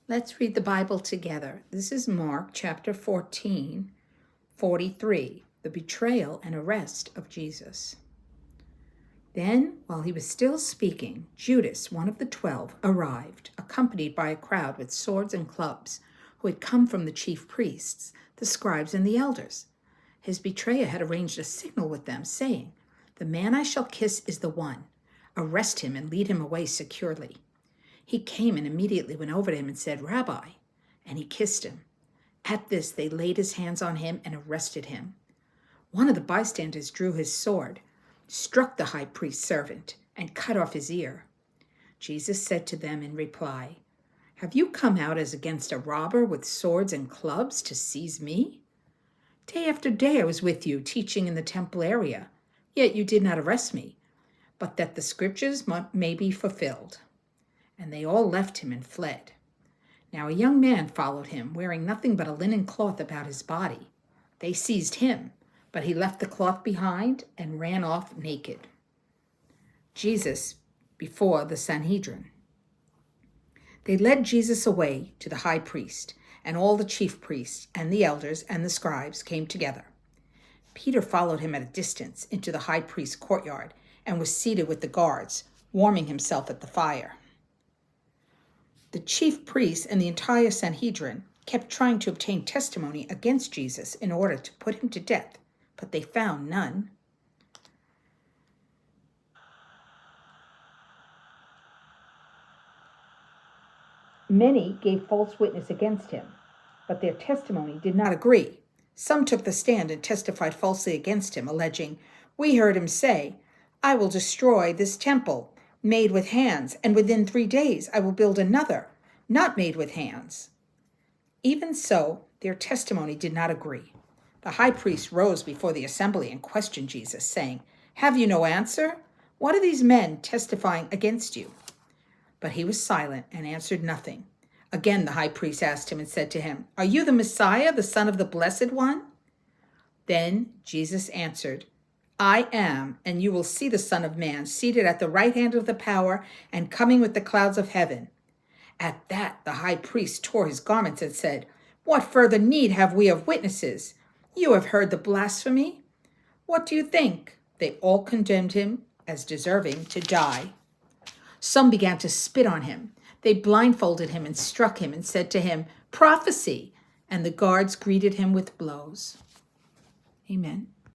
Let's read the Bible together. This is Mark chapter 14, 43, the betrayal and arrest of Jesus. Then, while he was still speaking, Judas, one of the 12, arrived, accompanied by a crowd with swords and clubs, who had come from the chief priests, the scribes, and the elders. His betrayer had arranged a signal with them, saying, "The man I shall kiss is the one. Arrest him and lead him away securely." He came and immediately went over to him and said, "Rabbi," and he kissed him. At this, they laid his hands on him and arrested him. One of the bystanders drew his sword, struck the high priest's servant, and cut off his ear. Jesus said to them in reply, "Have you come out as against a robber with swords and clubs to seize me? Day after day I was with you, teaching in the temple area, yet you did not arrest me, but that the scriptures may be fulfilled." And they all left him and fled. Now a young man followed him, wearing nothing but a linen cloth about his body. They seized him, but he left the cloth behind and ran off naked. Jesus before the Sanhedrin. They led Jesus away to the high priest, and all the chief priests and the elders and the scribes came together. Peter followed him at a distance into the high priest's courtyard and was seated with the guards, warming himself at the fire. The chief priests and the entire Sanhedrin kept trying to obtain testimony against Jesus in order to put him to death, but they found none. Many gave false witness against him, but their testimony did not agree. Some took the stand and testified falsely against him, alleging, "We heard him say, 'I will destroy this temple made with hands, and within 3 days I will build another, not made with hands.'" Even so, their testimony did not agree. The high priest rose before the assembly and questioned Jesus, saying, "Have you no answer? What are these men testifying against you?" But he was silent and answered nothing. Again the high priest asked him and said to him, "Are you the Messiah, the Son of the Blessed One?" Then Jesus answered, "I am, and you will see the Son of Man seated at the right hand of the power and coming with the clouds of heaven." At that the high priest tore his garments and said, "What further need have we of witnesses? You have heard the blasphemy. What do you think?" They all condemned him as deserving to die. Some began to spit on him. They blindfolded him and struck him and said to him, "Prophesy!" And the guards greeted him with blows. Amen.